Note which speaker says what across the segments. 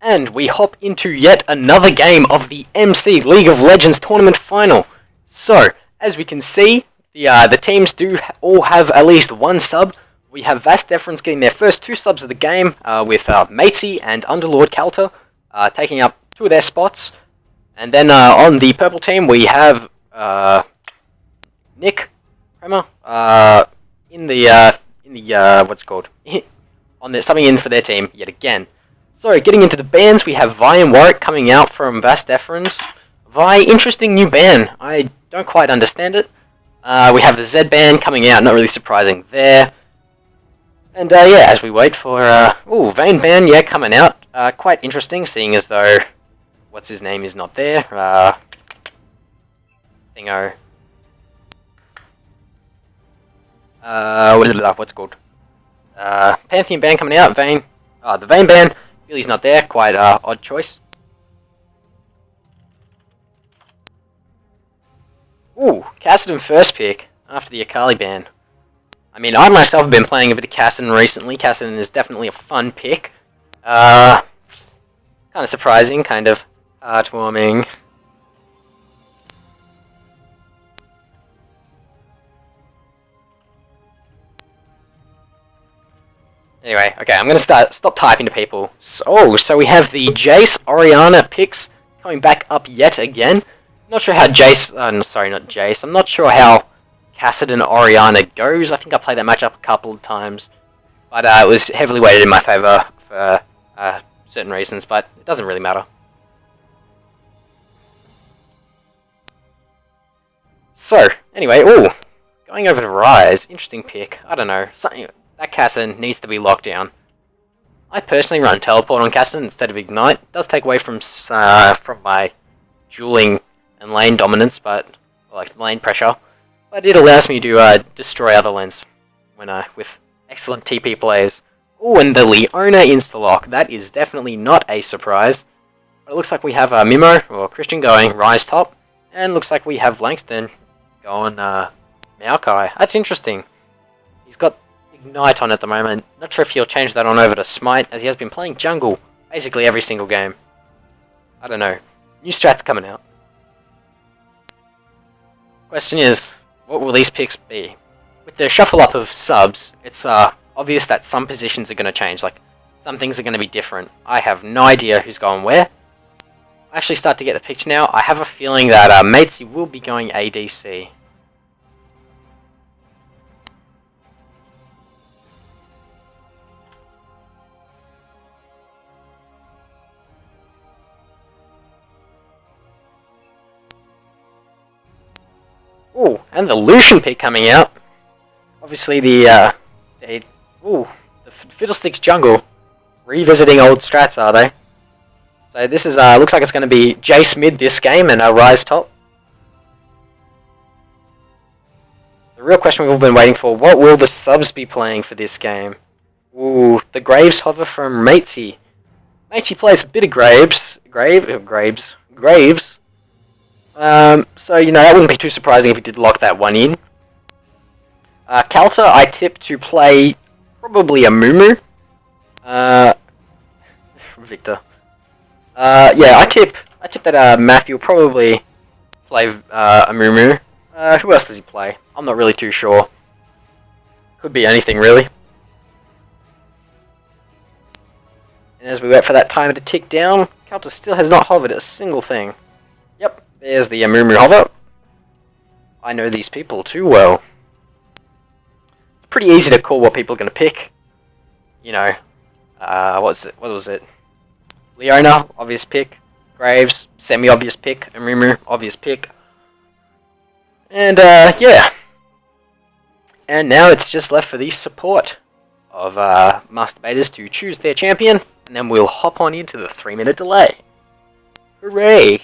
Speaker 1: and we hop into yet another game of the MC League of Legends Tournament Final. So, as we can see, the teams do all have at least one sub. We have Vast Deference getting their first two subs of the game, with Matesy and Underlord Kalter taking up two of their spots. And then on the purple team, we have Nick Kremer in the what's it called on the subbing in for their team yet again. So getting into the bans, we have Vi and Warwick coming out from Vast Deference. Vi, interesting new ban. I don't quite understand it. We have the Z ban coming out, not really surprising there. And yeah, as we wait for Vayne ban, yeah, coming out. Quite interesting, seeing as though what's his name is not there. Thingo. What's it called? Pantheon ban coming out. Vayne. The Vayne ban. Billy's not there. Quite odd choice. Ooh, Kassadin first pick after the Akali ban. I mean, I myself have been playing a bit of Kassadin recently. Kassadin is definitely a fun pick. Kind of surprising, kind of heartwarming. Anyway, okay, I'm going to stop typing to people. So we have the Jace Orianna picks coming back up yet again. Not sure how Jace, sorry, not Jace. I'm not sure how Kassadin Orianna goes. I think I played that matchup a couple of times, but it was heavily weighted in my favor for certain reasons, but it doesn't really matter. So, anyway, going over to Rise, interesting pick. I don't know, something that Kassadin needs to be locked down. I personally run Teleport on Kassadin instead of Ignite. It does take away from my dueling and lane dominance, but like lane pressure. But it allows me to destroy other lanes when with excellent TP plays. Oh, and the Leona insta-lock. That is definitely not a surprise. But it looks like we have Mimo, or Christian, going Rise top. And looks like we have Langston going Maokai. That's interesting. He's got Ignite on at the moment. Not sure if he'll change that on over to Smite, as he has been playing jungle basically every single game. I don't know. New strats coming out. Question is, what will these picks be? With the shuffle up of subs, it's obvious that some positions are going to change. Like, some things are going to be different. I have no idea who's going where. I actually start to get the picture now. I have a feeling that Matesy will be going ADC. Ooh, and the Lucian pick coming out. Obviously the Fiddlesticks jungle. Revisiting old strats, are they? So this is, looks like it's going to be Jace mid this game and Rise top. The real question we've all been waiting for, what will the subs be playing for this game? Ooh, the Graves hover from Matesy. Matesy plays a bit of Graves. So, you know, that wouldn't be too surprising if he did lock that one in. Kalter, I tip to play probably a Mumu. Victor. Yeah, I tip that Matthew will probably play a Mumu. Who else does he play? I'm not really too sure. Could be anything, really. And as we wait for that timer to tick down, Kalter still has not hovered a single thing. Yep. There's the Amumu hover. I know these people too well. It's pretty easy to call what people are going to pick. You know, what was it? Leona, obvious pick. Graves, semi-obvious pick. Amumu, obvious pick. And, yeah. And now it's just left for the support of Master Debaters to choose their champion. And then we'll hop on into the 3-minute delay. Hooray!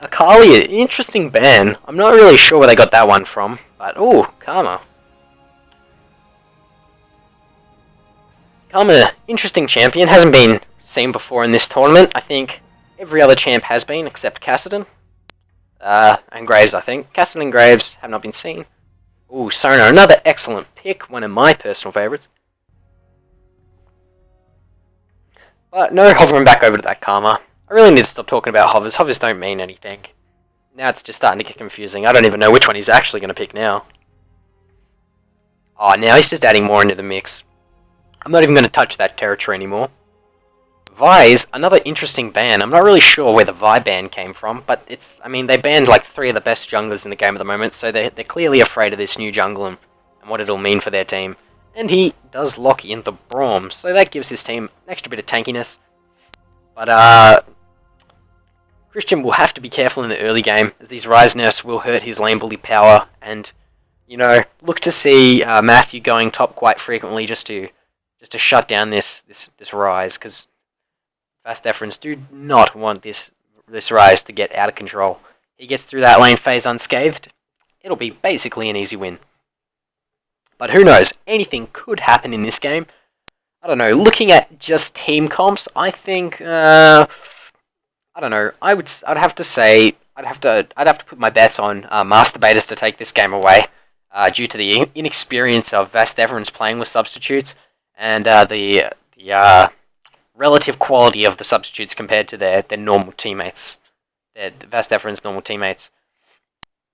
Speaker 1: Akali, interesting ban. I'm not really sure where they got that one from, but Karma. Karma, interesting champion, hasn't been seen before in this tournament. I think every other champ has been, except Kassadin. And Graves, I think. Kassadin and Graves have not been seen. Ooh, Sona, another excellent pick, one of my personal favourites. But no hovering back over to that Karma. I really need to stop talking about hovers. Hovers don't mean anything. Now it's just starting to get confusing. I don't even know which one he's actually going to pick now. Oh, now he's just adding more into the mix. I'm not even going to touch that territory anymore. Vi's another interesting ban. I'm not really sure where the Vi ban came from, but it's, I mean, they banned like 3 of the best junglers in the game at the moment, so they're clearly afraid of this new jungle and what it'll mean for their team. And he does lock in the Braum, so that gives his team an extra bit of tankiness. But, Christian will have to be careful in the early game, as these Rise nerfs will hurt his lane bully power, and, you know, look to see Matthew going top quite frequently just to shut down this Rise, because Vast Deferens do not want this Rise to get out of control. He gets through that lane phase unscathed, it'll be basically an easy win. But who knows, anything could happen in this game. I don't know, looking at just team comps, I think, I don't know, I'd have to say, I'd have to put my bets on Masturbators to take this game away, due to the inexperience of Vast Deferens playing with substitutes, and the relative quality of the substitutes compared to their normal teammates, their Vast Deferens normal teammates.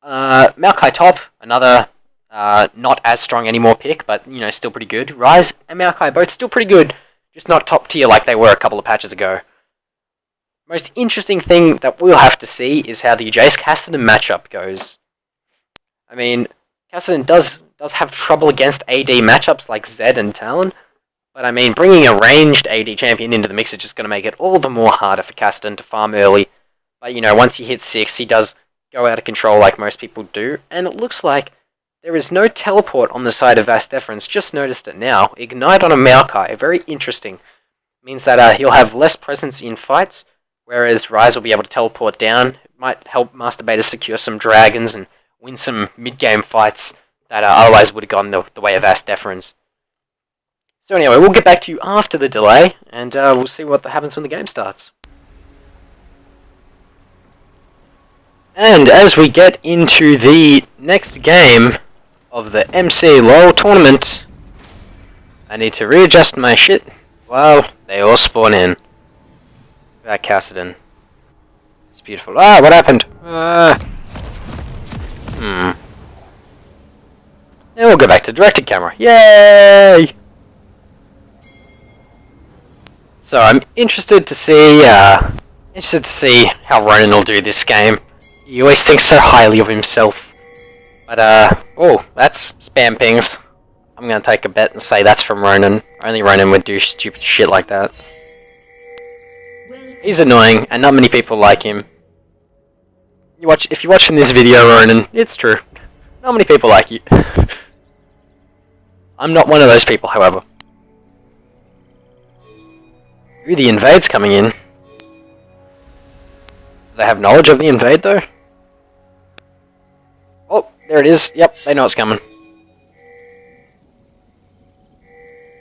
Speaker 1: Maokai top, another not as strong anymore pick, but you know, still pretty good. Rise and Maokai both still pretty good, just not top tier like they were a couple of patches ago. Most interesting thing that we'll have to see is how the Jace Cassidy matchup goes. I mean, Cassidy does have trouble against AD matchups like Zed and Talon, but I mean, bringing a ranged AD champion into the mix is just going to make it all the more harder for Cassidy to farm early. But you know, once he hits 6, he does go out of control like most people do, and it looks like there is no teleport on the side of Vast Deferens. Just noticed it now. Ignite on a Maokai, very interesting. Means that he'll have less presence in fights, whereas Rise will be able to teleport down. It might help Masturbator secure some dragons and win some mid-game fights that otherwise would have gone the way of Vast Deferens. So anyway, we'll get back to you after the delay, and we'll see what happens when the game starts. And as we get into the next game of the MC LoL tournament, I need to readjust my shit while they all spawn in. That Cassidy. It's beautiful. Ah, what happened? And we'll go back to directed camera. Yay! So I'm interested to see how Ronan will do this game. He always thinks so highly of himself. But oh, that's spam pings. I'm gonna take a bet and say that's from Ronan. Only Ronan would do stupid shit like that. He's annoying, and not many people like him. If you're watching this video, Ronan, it's true. Not many people like you. I'm not one of those people, however. Ooh, the invade's coming in. Do they have knowledge of the invade, though? Oh, there it is. Yep, they know it's coming.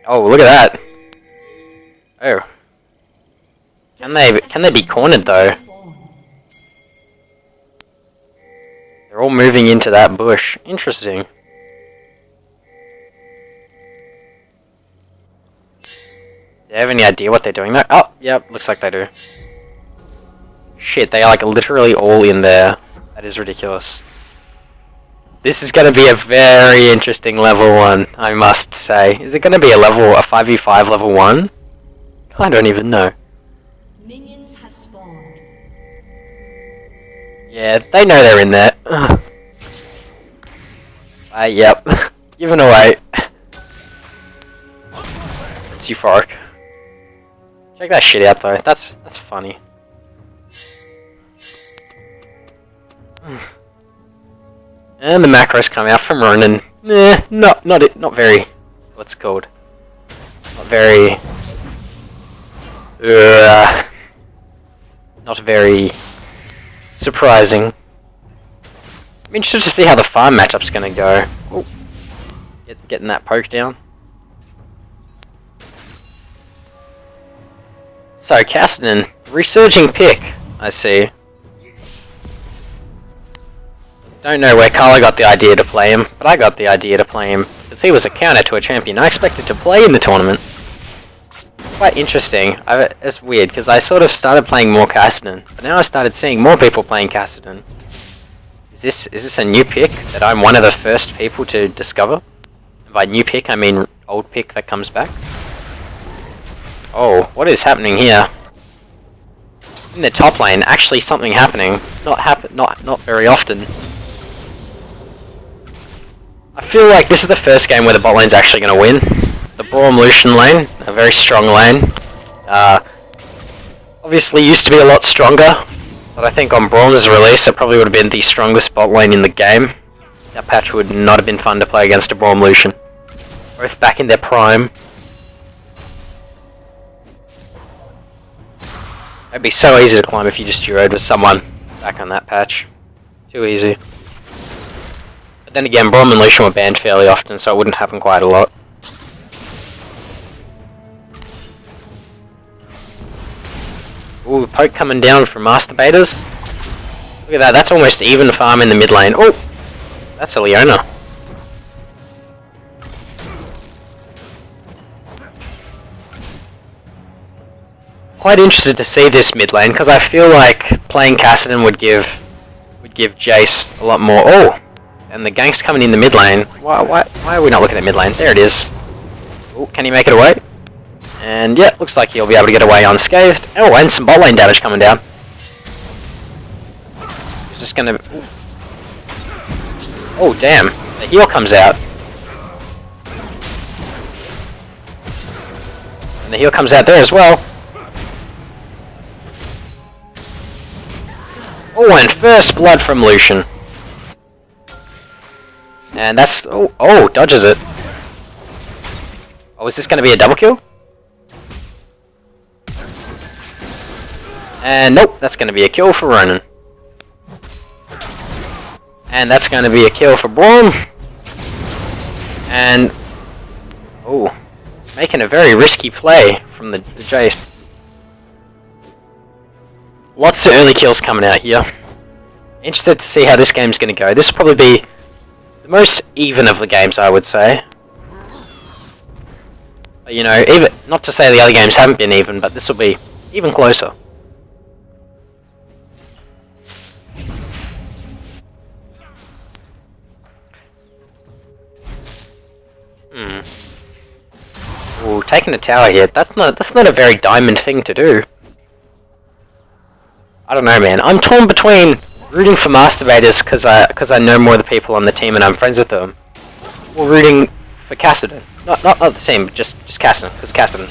Speaker 1: Oh, look at that. Oh. Can they be cornered, though? They're all moving into that bush. Interesting. Do you have any idea what they're doing there? Oh, yep, looks like they do. Shit, they are like literally all in there. That is ridiculous. This is going to be a very interesting level 1, I must say. Is it going to be a 5v5 level 1? I don't even know.
Speaker 2: Minions have spawned.
Speaker 1: Yeah, they know they're in there. Yep. Giving away. It's euphoric. Check that shit out though. That's funny. And the macros come out from Ronan. Nah, not very. What's it called? Not very. Not very surprising. I'm interested to see how the farm matchup's gonna go. Oh, getting that poke down. So, Cassidy, resurging pick, I see. Don't know where Carla got the idea to play him, but I got the idea to play him, because he was a counter to a champion I expected to play in the tournament. quite interesting. It's weird, because I sort of started playing more Kassadin, but now I started seeing more people playing Kassadin. Is this a new pick that I'm one of the first people to discover? And by new pick, I mean old pick that comes back. Oh, what is happening here? In the top lane, actually something happening. Not very often. I feel like this is the first game where the bot lane's actually going to win. The Braum Lucian lane, a very strong lane. Obviously used to be a lot stronger, but I think on Braum's release it probably would have been the strongest bot lane in the game. That patch would not have been fun to play against a Braum Lucian. Both back in their prime. It'd be so easy to climb if you just duoed with someone back on that patch. Too easy. But then again, Braum and Lucian were banned fairly often, so it wouldn't happen quite a lot. Ooh, poke coming down from Masturbators. Look at that, that's almost even farm in the mid lane. Oh! That's a Leona. Quite interested to see this mid lane, because I feel like playing Kassadin would give Jace a lot more. Oh! And the gank's coming in the mid lane. Why are we not looking at mid lane? There it is. Oh, can he make it away? And yeah, looks like he'll be able to get away unscathed. Oh, and some bot lane damage coming down. He's just gonna... Ooh. Oh, damn. The heal comes out. And the heal comes out there as well. Oh, and first blood from Lucian. And that's... Oh, dodges it. Oh, is this gonna be a double kill? And nope, that's going to be a kill for Ronan. And that's going to be a kill for Braum. And... oh, making a very risky play from the Jace. Lots of early kills coming out here. Interested to see how this game's going to go. This will probably be the most even of the games, I would say. But, you know, even not to say the other games haven't been even, but this will be even closer. Ooh, taking a tower here, that's not a very diamond thing to do. I don't know, man. I'm torn between rooting for Masturbators because I know more of the people on the team and I'm friends with them, or rooting for Kassadin. Not the team, but just Kassadin, because Kassadin.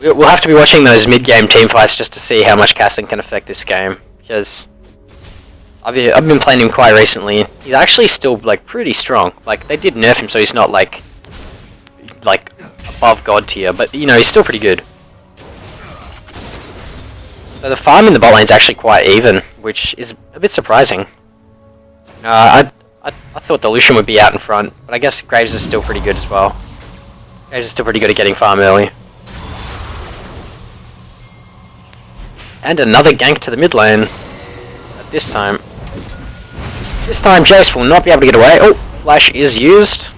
Speaker 1: We'll have to be watching those mid-game team fights just to see how much Kassadin can affect this game, because I've been playing him quite recently. He's actually still like pretty strong. Like they did nerf him, so he's not like above god tier, but you know he's still pretty good. So the farm in the bot lane is actually quite even, which is a bit surprising. I thought the Lucian would be out in front, but I guess Graves is still pretty good as well. Graves is still pretty good at getting farm early. And another gank to the mid lane. But this time Jace will not be able to get away. Oh, flash is used.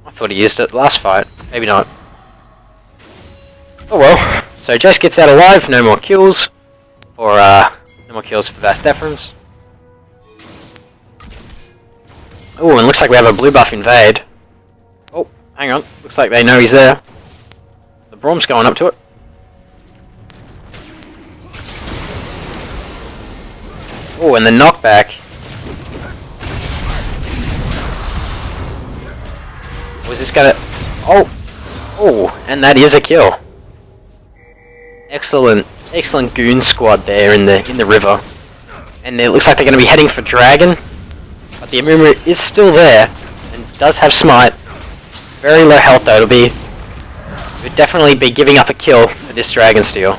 Speaker 1: I thought he used it last fight. Maybe not. Oh well. So Jace gets out alive, no more kills. Or, no more kills for Vast Deference. Oh, and looks like we have a blue buff invade. Oh, hang on. Looks like they know he's there. The Braum's going up to it. Oh, and the knockback. Was this gonna... Oh, and that is a kill. Excellent goon squad there in the river. And it looks like they're going to be heading for Dragon. But the Amumu is still there, and does have Smite. Very low health though, it would definitely be giving up a kill for this Dragon Steel.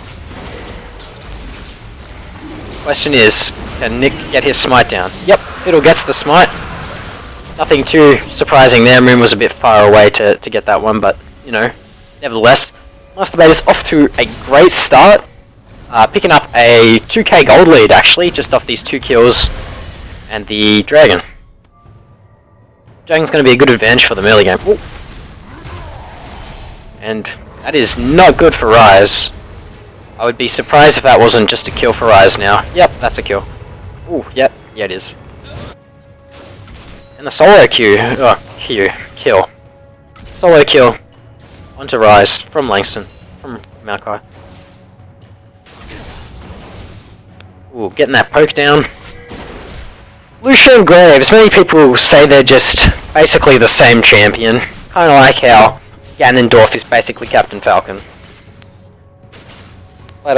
Speaker 1: Question is, can Nick get his Smite down? Yep, Fiddle gets the Smite. Nothing too surprising there. Moon was a bit far away to get that one, but, you know, nevertheless. Masturbator is off to a great start. Picking up a 2k gold lead, actually, just off these 2 kills and the Dragon. Dragon's going to be a good advantage for them early game. Ooh. And that is not good for Ryze. I would be surprised if that wasn't just a kill for Ryze now. Yep, that's a kill. Ooh, yep, yeah it is. And the solo kill. Solo kill onto Ryze from Langston, from Maokai. Ooh, getting that poke down. Lucian Graves, many people say they're just basically the same champion. Kinda like how Ganondorf is basically Captain Falcon. But,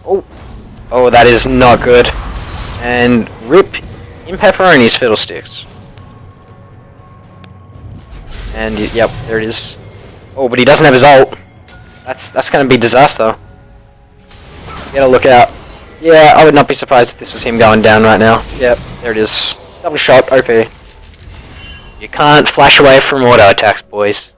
Speaker 1: oh, that is not good. And rip in Pepperoni's Fiddlesticks. And, yep, there it is. Oh, but he doesn't have his ult. That's gonna be disaster. You gotta look out. Yeah, I would not be surprised if this was him going down right now. Yep, there it is. Double shot, OP. You can't flash away from auto attacks, boys.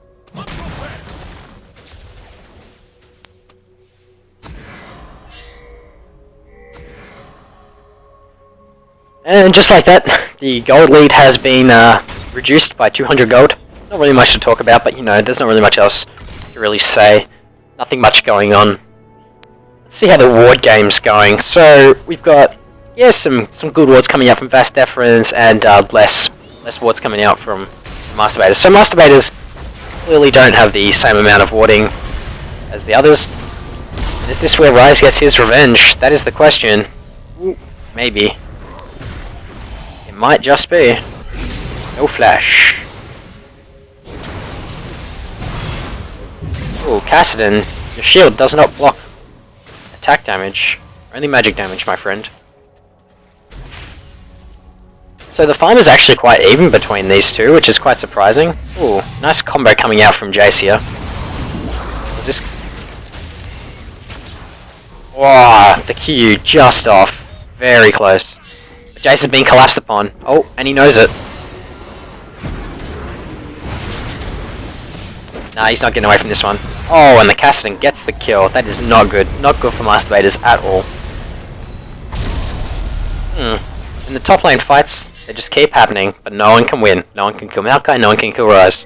Speaker 1: And just like that, the gold lead has been reduced by 200 gold. Not really much to talk about, but you know, there's not really much else to really say. Nothing much going on. Let's see how the ward game's going. So we've got some good wards coming out from Vast Deference and less wards coming out from Masturbators. So Masturbators clearly don't have the same amount of warding as the others. Is this where Ryze gets his revenge? That is the question. Ooh, maybe. It might just be. No flash. Oh, Kassadin, your shield does not block attack damage. Only magic damage, my friend. So the fight is actually quite even between these two, which is quite surprising. Ooh, nice combo coming out from Jace here. Was this... Wow, the Q just off. Very close. But Jace has been collapsed upon. Oh, and he knows it. Nah, he's not getting away from this one. Oh, and the Kassadin gets the kill. That is not good. Not good for Masturbators at all. In the top lane fights, they just keep happening, but no one can win. No one can kill Maokai, no one can kill Ryze.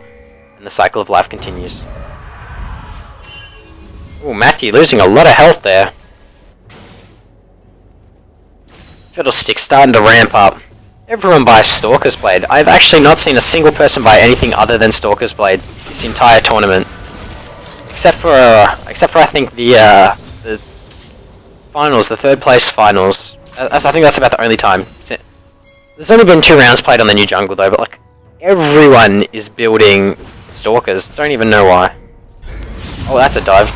Speaker 1: And the cycle of life continues. Ooh, Matthew losing a lot of health there. Fiddlestick starting to ramp up. Everyone buys Stalker's Blade. I've actually not seen a single person buy anything other than Stalker's Blade this entire tournament. Except for I think the finals, the third place finals. I think that's about the only time. There's only been 2 rounds played on the new jungle though, but like everyone is building Stalkers. Don't even know why. Oh, that's a dive.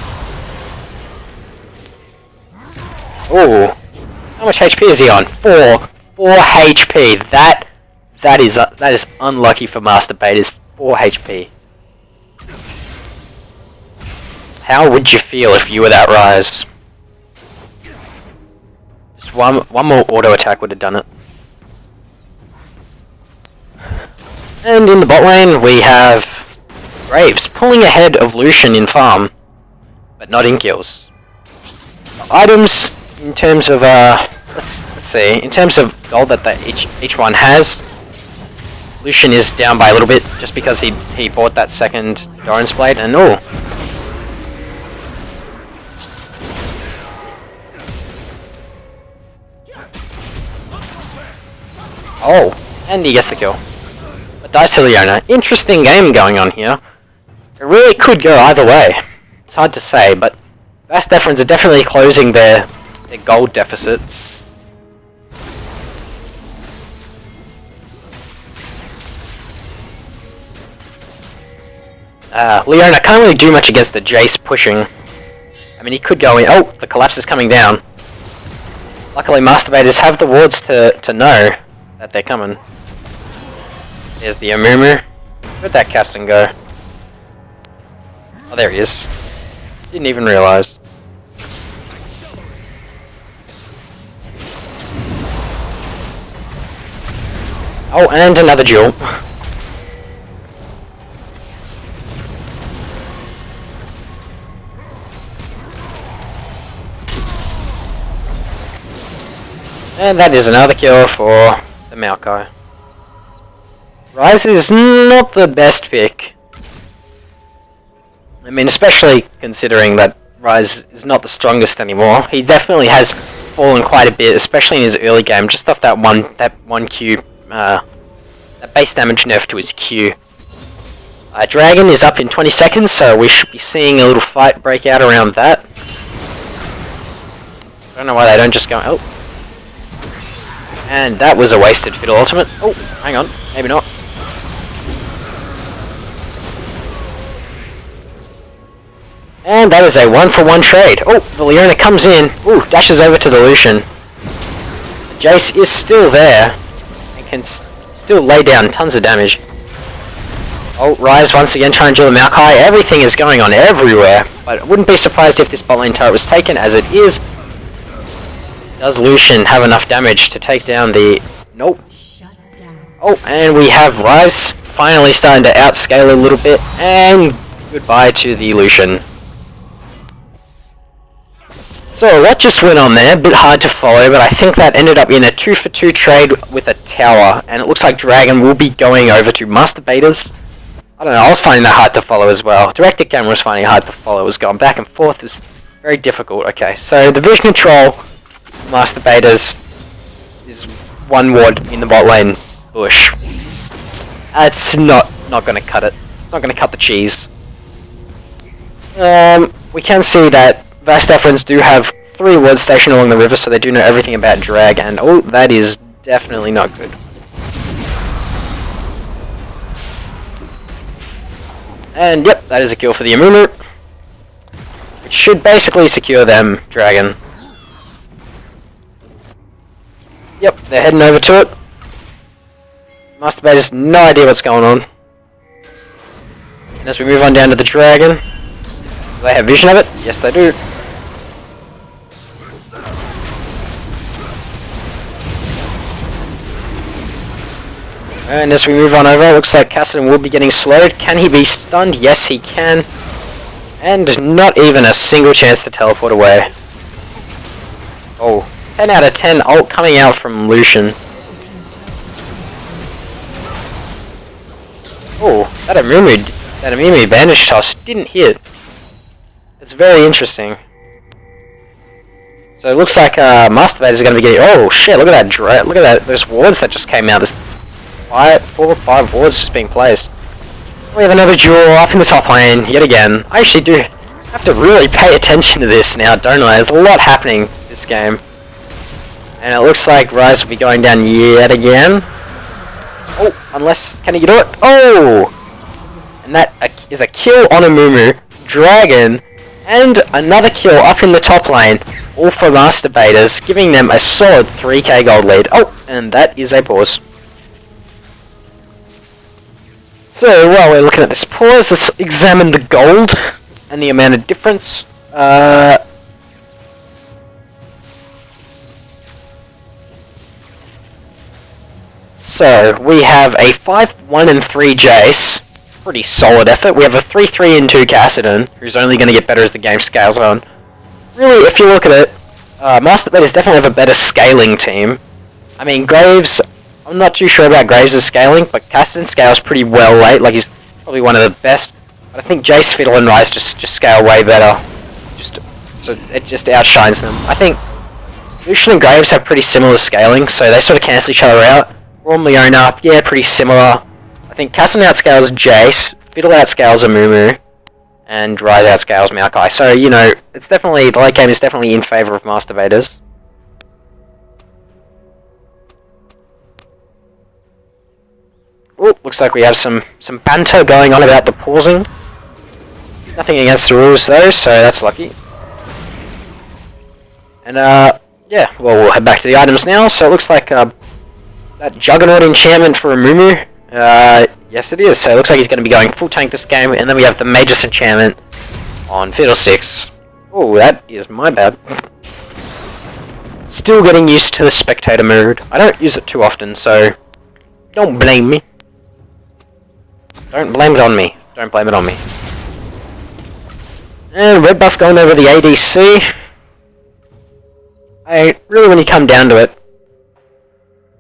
Speaker 1: Oh, how much HP is he on? 4 HP. That is unlucky for Masturbators. 4 HP. How would you feel if you were that Ryze? Just one more auto attack would have done it. And in the bot lane we have Graves pulling ahead of Lucian in farm, but not in kills. Items in terms of let's see, in terms of gold that each one has, Lucian is down by a little bit just because he bought that second Doran's Blade, and oh, and he gets the kill. But Diciliona, interesting game going on here. It really could go either way. It's hard to say, but Vast Deference are definitely closing their gold deficit. Leona can't really do much against the Jace pushing. I mean, he could go in. Oh, the collapse is coming down. Luckily, Masturbators have the wards to know that they're coming. There's the Amumu. Where'd that Kassadin go? Oh, there he is. Didn't even realize. Oh, and another duel. And that is another kill for the Maokai. Ryze is not the best pick. I mean, especially considering that Ryze is not the strongest anymore. He definitely has fallen quite a bit, especially in his early game, just off that one Q, that base damage nerf to his Q. Dragon is up in 20 seconds, so we should be seeing a little fight break out around that. I don't know why they don't just go... Oh. And that was a wasted Fiddle ultimate. Oh, hang on. Maybe not. And that is a 1-for-1 trade. Oh, the Leona comes in. Ooh, dashes over to the Lucian. Jace is still there. And can still lay down tons of damage. Oh, Ryze once again trying to do the Maokai. Everything is going on everywhere. But I wouldn't be surprised if this bot lane turret was taken, as it is. Does Lucian have enough damage to take down the... Nope. Oh, and we have Ryze finally starting to outscale a little bit. And goodbye to the Lucian. So what just went on there? A bit hard to follow, but I think that ended up in a 2-for-2 trade with a tower. And it looks like Dragon will be going over to Masturbators. I don't know, I was finding that hard to follow as well. Directed camera was finding it hard to follow. It was going back and forth. It was very difficult. Okay, so the vision control, Masturbators, is one ward in the bot lane bush. That's not going to cut it. It's not going to cut the cheese. We can see that Vastafrons do have 3 wards stationed along the river, so they do know everything about drag, and oh, that is definitely not good. And yep, that is a kill for the Amumu, which should basically secure them, Dragon. Yep, they're heading over to it. Masturbators, no idea what's going on. And as we move on down to the Dragon, do they have vision of it? Yes, they do. And as we move on over, it looks like Kassadin will be getting slowed. Can he be stunned? Yes, he can. And not even a single chance to teleport away. Oh, 10 out of 10 ult coming out from Lucian. Oh, that Amumu bandage toss didn't hit. It's very interesting. So it looks like Masturbators is going to be getting... Oh shit, look at that look at that, those wards that just came out. There's 4 or 5 wards just being placed. We have another duel up in the top lane, yet again. I actually do have to really pay attention to this now, don't I? There's a lot happening this game. And it looks like Ryze will be going down yet again. Oh, unless... Can he do it? Oh! And that is a kill on Amumu, Dragon, and another kill up in the top lane. All for Masturbators, giving them a solid 3k gold lead. Oh, and that is a pause. So, while we're looking at this pause, let's examine the gold and the amount of difference. So, we have a 5-1-3 Jace. Pretty solid effort. We have a 3-3-2 Kassadin, who's only going to get better as the game scales on. Really, if you look at it, Masturbators definitely have a better scaling team. I mean, Graves... I'm not too sure about Graves' scaling, but Kassadin scales pretty well late, like he's probably one of the best. But I think Jace, Fiddle and Ryze just scale way better. So it just outshines them. I think Lucian and Graves have pretty similar scaling, so they sort of cancel each other out. Raw Leona, yeah, pretty similar. I think Kassadin outscales Jace, Fiddle outscales Amumu, and Ryze outscales Maokai. So, you know, it's definitely, the late game is definitely in favour of Masturbators. Oh, looks like we have some banter going on about the pausing. Nothing against the rules though, so that's lucky. And yeah, well, we'll head back to the items now. So it looks like that Juggernaut enchantment for Amumu. Yes it is, so it looks like he's going to be going full tank this game, and then we have the Magus enchantment on Fiddlesticks. Oh, that is my bad. Still getting used to the spectator mode. I don't use it too often, so don't blame me. Don't blame it on me. Don't blame it on me. And red buff going over the ADC. Really, when you come down to it,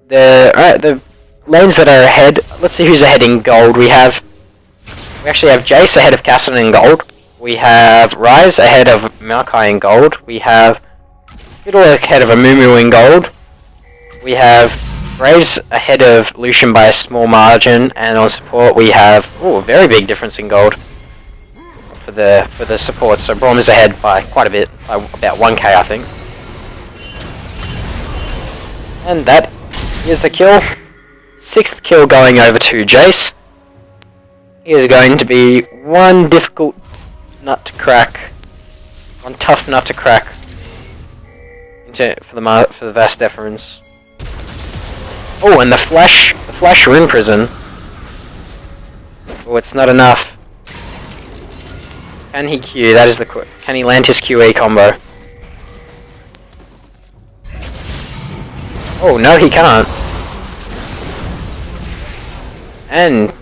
Speaker 1: the lanes that are ahead. Let's see who's ahead in gold. We actually have Jace ahead of Cassidy in gold. We have Ryze ahead of Maokai in gold. We have Fiddle ahead of Amumu in gold. We have Graves ahead of Lucian by a small margin, and on support we have a very big difference in gold for the support. So Braum is ahead by quite a bit, by about 1k I think. And that is a kill. 6th kill going over to Jace. He is going to be one difficult nut to crack, one tough nut to crack for the Vast Deferens. Oh, and the flash rune prison. Oh, it's not enough. Can he Q? That is the can he land his QE combo? Oh no, he can't. And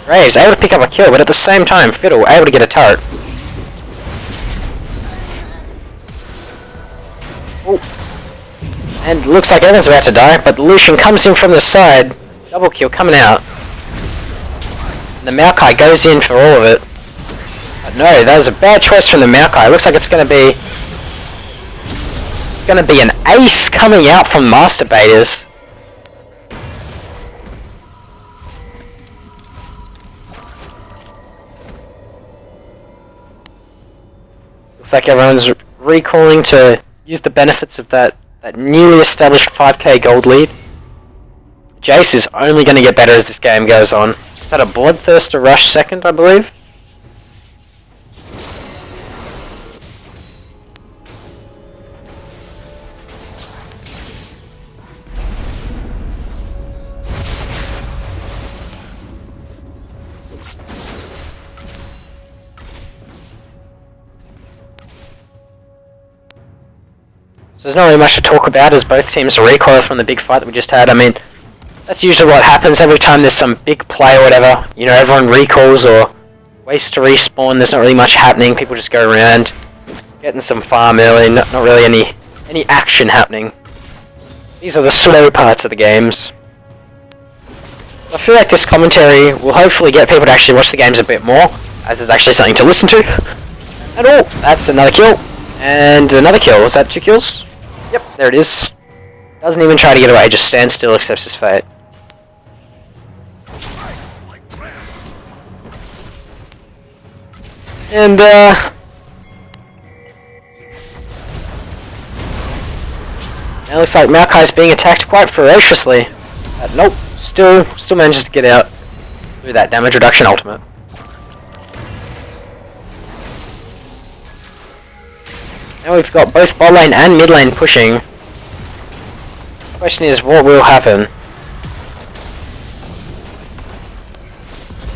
Speaker 1: Graves able to pick up a kill, but at the same time, Fiddle able to get a turret. Oh. And looks like Evan's about to die, but Lucian comes in from the side. Double kill coming out. And the Maokai goes in for all of it. But no, that was a bad choice from the Maokai. Looks like it's gonna be an ace coming out from Masturbators. Looks like everyone's recalling to use the benefits of that newly established 5k gold lead. Jace is only going to get better as this game goes on. Is that a Bloodthirster Rush second, I believe? So there's not really much to talk about as both teams recoil from the big fight that we just had. I mean, that's usually what happens every time there's some big play or whatever. You know, everyone recalls or waits to respawn. There's not really much happening. People just go around getting some farm early. Not really any action happening. These are the slow parts of the games. I feel like this commentary will hopefully get people to actually watch the games a bit more, as there's actually something to listen to. And oh, that's another kill. And another kill. Was that 2 kills? Yep, there it is. Doesn't even try to get away, just stands still, accepts his fate. And, now it looks like Maokai's being attacked quite ferociously. Nope, still manages to get out through that damage reduction ultimate. Now we've got both bot lane and mid lane pushing. The question is, what will happen?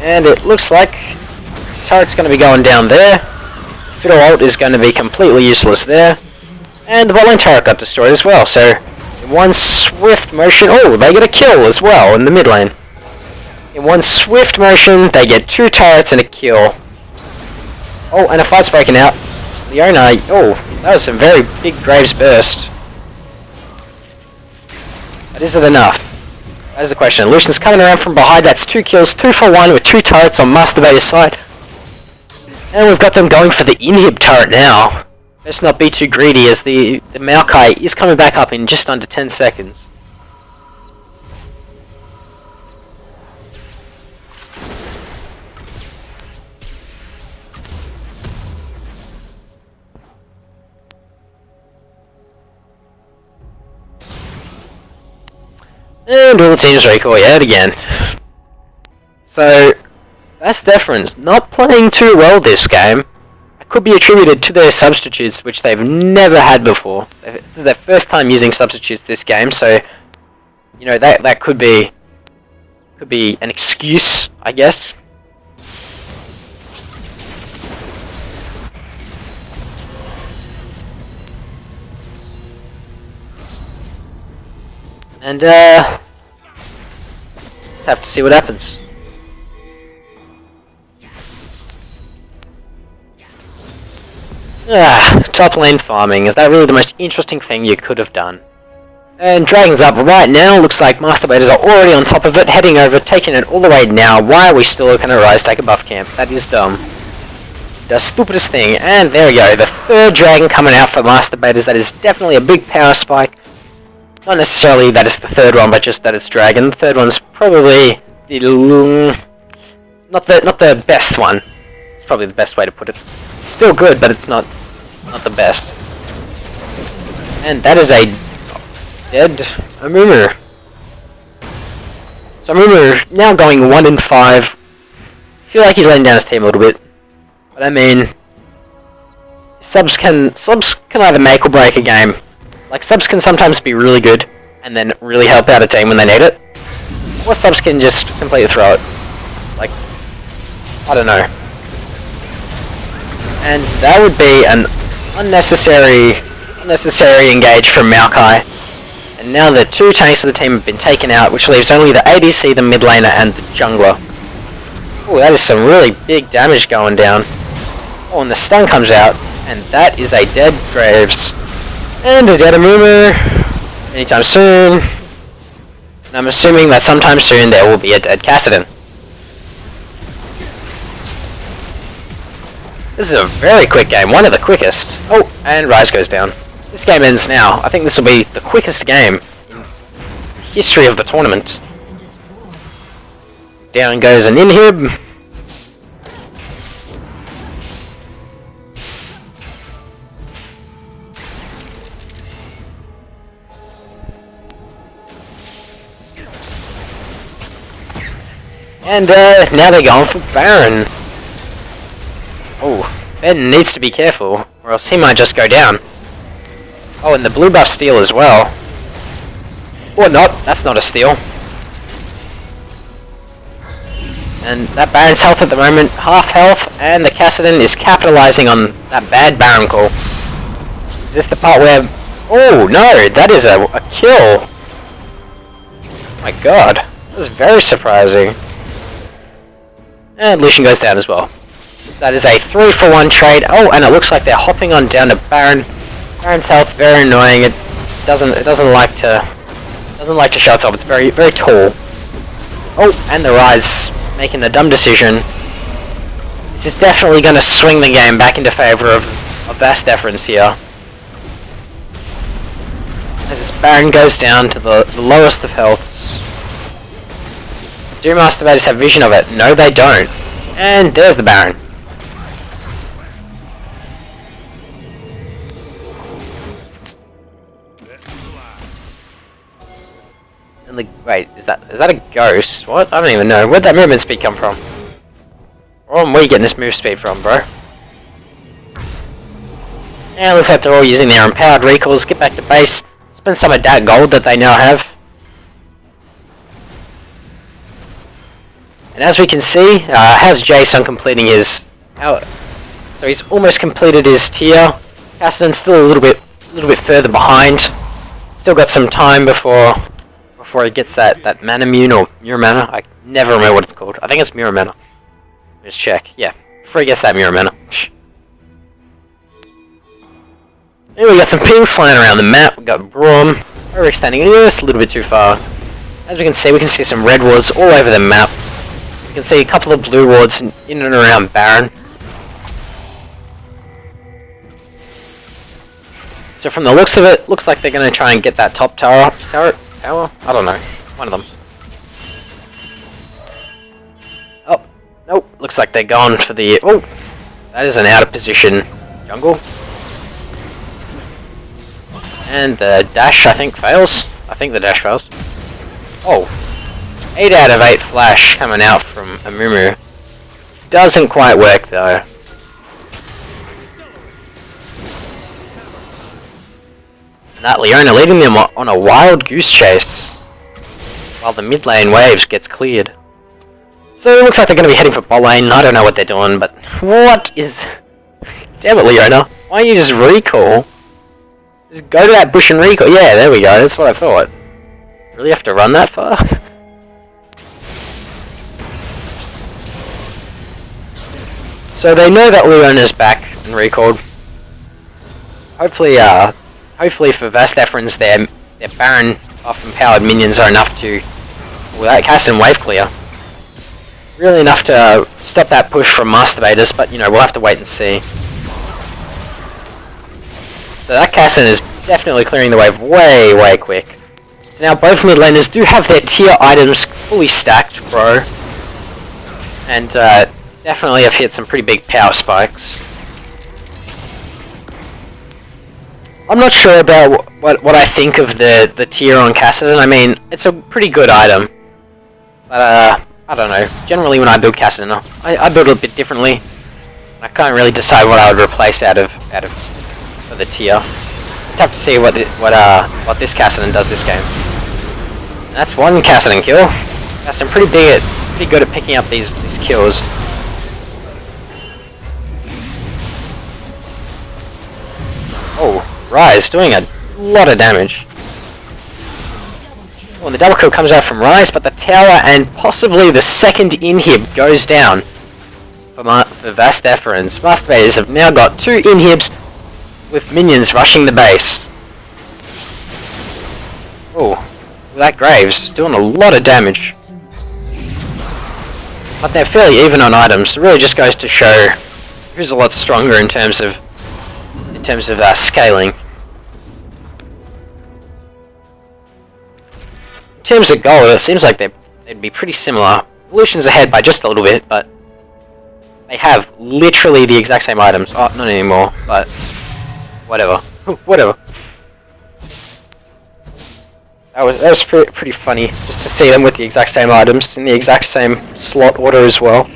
Speaker 1: And it looks like turret's going to be going down there. Fiddle ult is going to be completely useless there. And the bot lane turret got destroyed as well, so in one swift motion... Oh, they get a kill as well in the mid lane. In one swift motion, they get 2 turrets and a kill. Oh, and a fight's breaking out. Leona, oh, that was some very big Graves burst. But is it enough? That is the question. Lucian's coming around from behind, that's 2 kills, 2 for 1 with 2 turrets on Masturbator's side. And we've got them going for the inhib turret now. Let's not be too greedy as the Maokai is coming back up in just under 10 seconds. And all teams recoil yet again. So, Vast Deferens not playing too well this game. It could be attributed to their substitutes, which they've never had before. This is their first time using substitutes this game, so you know that could be an excuse, I guess. And let's have to see what happens. Top lane farming, is that really the most interesting thing you could have done? And Dragon's up right now. Looks like Masturbators are already on top of it, heading over, taking it all the way now. Why are we still looking at Rise take a buff camp? That is dumb. The stupidest thing. And there we go. The third Dragon coming out for Masturbators. That is definitely a big power spike. Not necessarily that it's the third one, but just that it's Dragon. The third one's probably the not the best one. It's probably the best way to put it. It's still good, but it's not the best. And that is a dead Amumu. So Amumu now going 1 in 5. Feel like he's letting down his team a little bit. But I mean, subs can either make or break a game. Like, subs can sometimes be really good and then really help out a team when they need it. Or subs can just completely throw it. Like, I don't know. And that would be an unnecessary engage from Maokai. And now the 2 tanks of the team have been taken out, which leaves only the ADC, the mid laner, and the jungler. Oh, that is some really big damage going down. Oh, and the stun comes out, and that is a dead Graves. And a dead Amumu. Anytime soon. And I'm assuming that sometime soon there will be a dead Kassadin. This is a very quick game, one of the quickest. Oh, and Rise goes down. This game ends now. I think this will be the quickest game in history of the tournament. Down goes an inhib. And now they're going for Baron. Oh, Ben needs to be careful, or else he might just go down. Oh, and the blue buff steal as well. Or not, that's not a steal. And that Baron's health at the moment, half health, and the Kassadin is capitalizing on that bad Baron call. Is this the part where... Oh, no, that is a kill. My god, that was very surprising. And Lucian goes down as well. That is a 3-for-1 trade. Oh, and it looks like they're hopping on down to Baron. Baron's health very annoying. It doesn't like to show itself. It's very tall. Oh, and the Rise making the dumb decision. This is definitely going to swing the game back into favor of Vast Deference here. As this Baron goes down to the lowest of healths. Do Masturbators have vision of it? No, they don't. And there's the Baron. And wait, is that a ghost? What? I don't even know. Where'd that movement speed come from? Where are you getting this move speed from, bro? And it looks like they're all using their empowered recalls. Get back to base. Spend some of that gold that they now have. And as we can see, how's Jason completing his... So he's almost completed his tier. Kassadin's still a little bit further behind. Still got some time before he gets that mana mune or mirror mana. I never remember what it's called. I think it's mirror mana. Let's check. Yeah, before he gets that mirror mana. And we got some pings flying around the map. We got Braum. We're extending just a little bit too far. As we can see some red wards all over the map. You can see a couple of blue wards in and around Baron. So from the looks of it, looks like they're going to try and get that top tower? I don't know. One of them. Oh, nope. Looks like they're going for the... Oh, that is an out of position jungle. And the dash, I think, fails. I think the dash fails. Oh. 8 out of 8 flash coming out from Amumu. Doesn't quite work though. And that Leona leading them on a wild goose chase. While the mid lane waves gets cleared. So it looks like they're going to be heading for bot lane. I don't know what they're doing, but... What is... Damn it, Leona. Why don't you just recall? Just go to that bush and recall. Yeah, there we go. That's what I thought. Really have to run that far? So they know that Leona's back and recalled. Hopefully for Vast Efren's their their Baron buff empowered minions are enough to, without casting wave clear, really enough to stop that push from Masturbators, but you know, we'll have to wait and see. So that Cassin is definitely clearing the wave way quick. So now both mid laners do have their tier items fully stacked, bro. And definitely have hit some pretty big power spikes. I'm not sure about what I think of the tier on Cassidon. I mean, it's a pretty good item. But I don't know. Generally when I build Cassidon, I build it a bit differently. I can't really decide what I would replace out of for the tier. Just have to see what this Cassidon does this game. And that's one Cassidon kill. Cassidon pretty good at picking up these kills. Oh, Rise doing a lot of damage. Well, the double kill comes out from Rise, but the tower and possibly the second inhib goes down for Vast Efferents. Masturbators have now got 2 inhibs with minions rushing the base. Oh, that Graves doing a lot of damage. But they're fairly even on items. It really just goes to show who's a lot stronger in terms of scaling. In terms of gold, it seems like they'd be pretty similar. Evolution's ahead by just a little bit, but they have literally the exact same items. Oh, not anymore, but whatever. Whatever. That was pretty funny, just to see them with the exact same items, in the exact same slot order as well.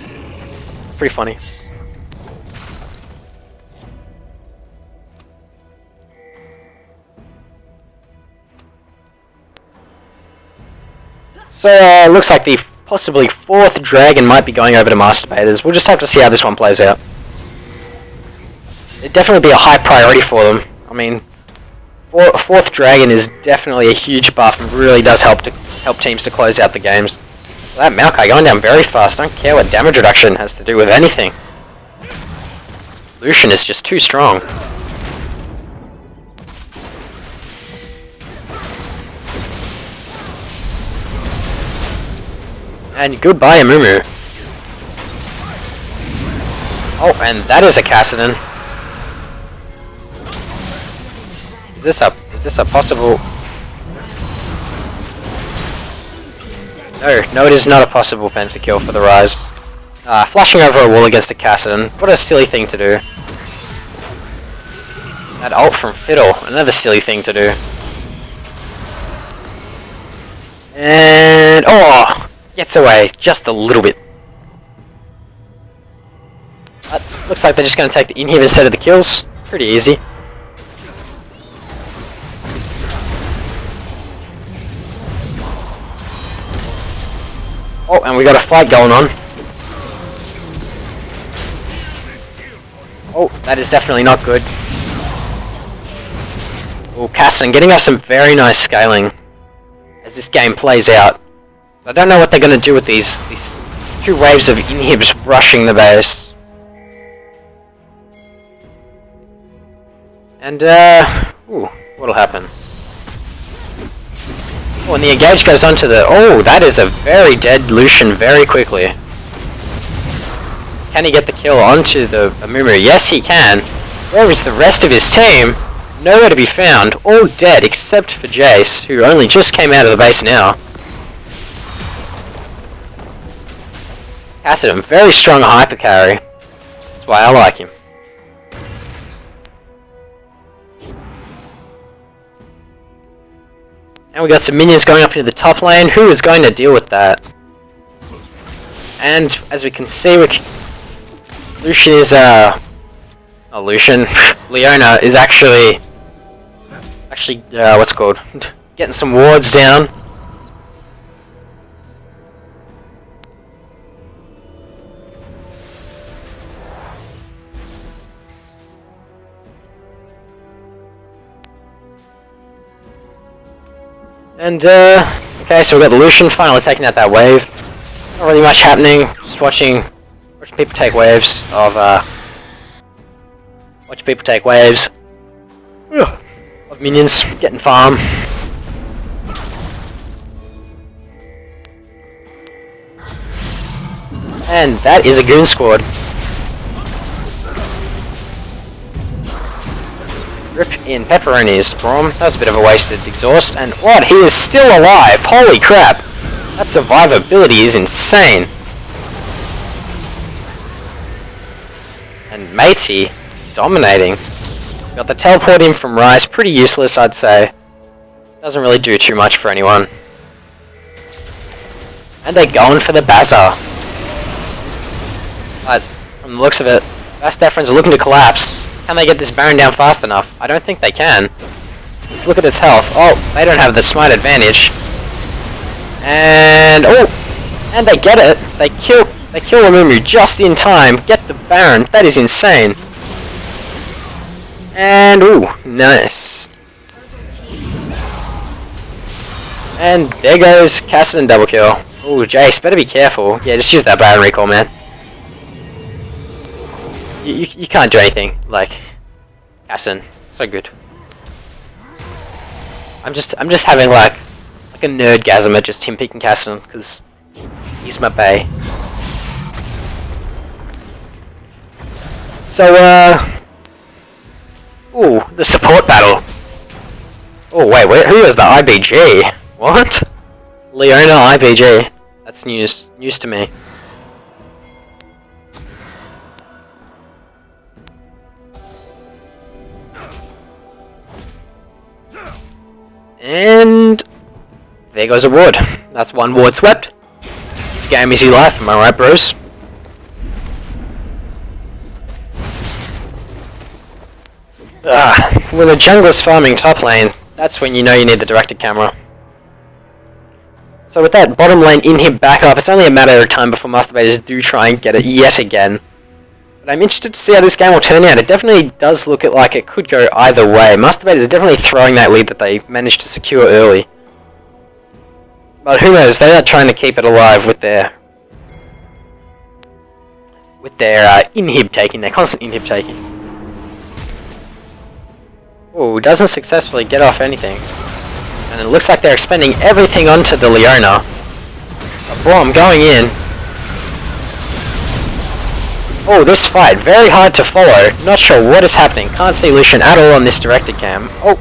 Speaker 1: Pretty funny. So, looks like the possibly 4th dragon might be going over to Masturbators. We'll just have to see how this one plays out. It'd definitely be a high priority for them. I mean, 4th dragon is definitely a huge buff and really does help teams to close out the games. That Maokai going down very fast. I don't care what damage reduction has to do with anything. Lucian is just too strong. And goodbye, Amumu. Oh, and that is a Cassidon. Is this a possible? No, it is not a possible pentakill for the Rise. Flashing over a wall against a Cassidon. What a silly thing to do. That ult from Fiddle, another silly thing to do. And oh! Gets away just a little bit. But looks like they're just going to take the inhib instead of the kills. Pretty easy. Oh, and we got a fight going on. Oh, that is definitely not good. Oh, Cassidon getting up some very nice scaling as this game plays out. I don't know what they're going to do with these 2 waves of inhibs rushing the base. And, ooh, what'll happen? Oh, and the engage goes onto the... Oh, that is a very dead Lucian very quickly. Can he get the kill onto the Amumu? Yes, he can. Where is the rest of his team? Nowhere to be found. All dead except for Jace, who only just came out of the base now. Cassidon, very strong hyper carry. That's why I like him. And we got some minions going up into the top lane. Who is going to deal with that? And as we can see, Lucian is not Lucian. Leona is actually what's it called? Getting some wards down. And, okay, so we've got the Lucian finally taking out that wave. Not really much happening, just watching people take waves of, of minions getting farm. And that is a goon squad. Rip in pepperonis, Brom. That was a bit of a wasted exhaust. And what? He is still alive! Holy crap! That survivability is insane. And Matey dominating. Got the teleport in from Rice. Pretty useless, I'd say. Doesn't really do too much for anyone. And they're going for the Baza. But from the looks of it, Vast Deferens are looking to collapse. Can they get this Baron down fast enough? I don't think they can. Let's look at its health. Oh, they don't have the smite advantage. And oh, and they get it. They kill Amumu just in time. Get the Baron. That is insane. And ooh, nice. And there goes Kassadin double kill. Ooh, Jace, better be careful. Yeah, just use that Baron recall, man. You can't do anything like Kassadin. So good. I'm just having like a nerdgasm at just him picking Kassadin because he's my bae. So ooh, the support battle. Oh wait, who is the IBG? What? Leona IBG. That's news to me. And there goes a ward. That's one ward swept. Easy game, easy life, am I right, bros? When a jungler's farming top lane, that's when you know you need the directed camera. So with that bottom lane inhib back up, it's only a matter of time before Masturbators do try and get it yet again. But I'm interested to see how this game will turn out. It definitely does look like it could go either way. Masturbators is definitely throwing that lead that they managed to secure early. But who knows, they are trying to keep it alive with their inhib taking, their constant inhib taking. Ooh, doesn't successfully get off anything. And it looks like they're expending everything onto the Leona. A bomb going in. Oh, this fight, very hard to follow. Not sure what is happening. Can't see Lucian at all on this directed cam. Oh.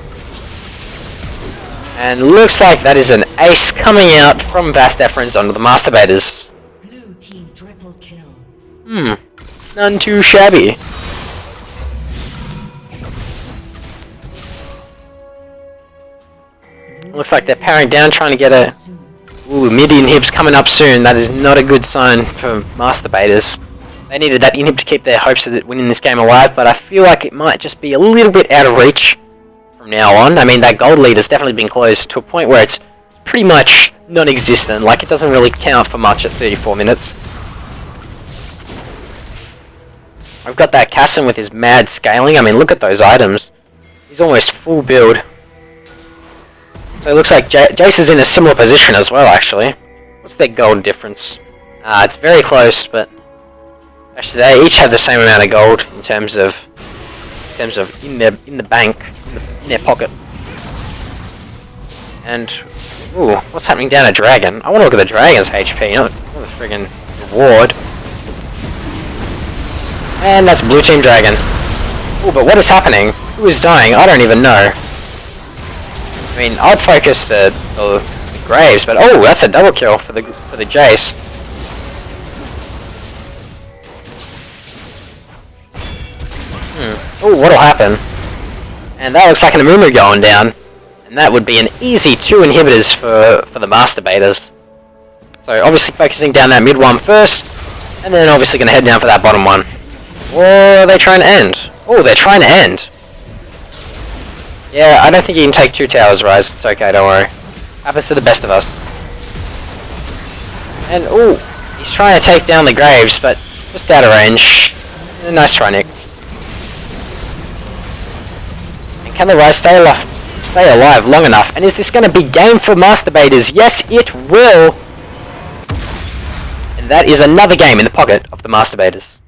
Speaker 1: And looks like that is an ace coming out from Vast Deferens onto the Masturbators.
Speaker 2: Blue team triple kill.
Speaker 1: None too shabby. Looks like they're powering down, trying to get a... Ooh, mid inhib's coming up soon. That is not a good sign for Masturbators. They needed that inhib to keep their hopes of winning this game alive, but I feel like it might just be a little bit out of reach from now on. I mean, that gold lead has definitely been closed to a point where it's pretty much non-existent. Like, it doesn't really count for much at 34 minutes. I've got that Kassadin with his mad scaling. I mean, look at those items. He's almost full build. So it looks like Jace is in a similar position as well, actually. What's their gold difference? It's very close, but actually they each have the same amount of gold in terms of in the bank, in their pocket. And ooh, what's happening down a dragon? I want to look at the dragon's HP, not the friggin' reward. And that's blue team dragon. Ooh, but what is happening? Who is dying? I don't even know. I mean, I'd focus the Graves, but oh, that's a double kill for the Jace. Oh, what'll happen? And that looks like an Amumu going down, and that would be an easy 2 inhibitors for the Masturbators. So obviously focusing down that mid one first, and then obviously going to head down for that bottom one. Or are they trying to end? Oh, they're trying to end. Yeah, I don't think you can take 2 towers, Rise. It's okay, don't worry. Happens to the best of us. And, ooh, he's trying to take down the Graves, but just out of range. Nice try, Nick. And can the Rise stay alive long enough? And is this going to be game for Masturbators? Yes, it will! And that is another game in the pocket of the Masturbators.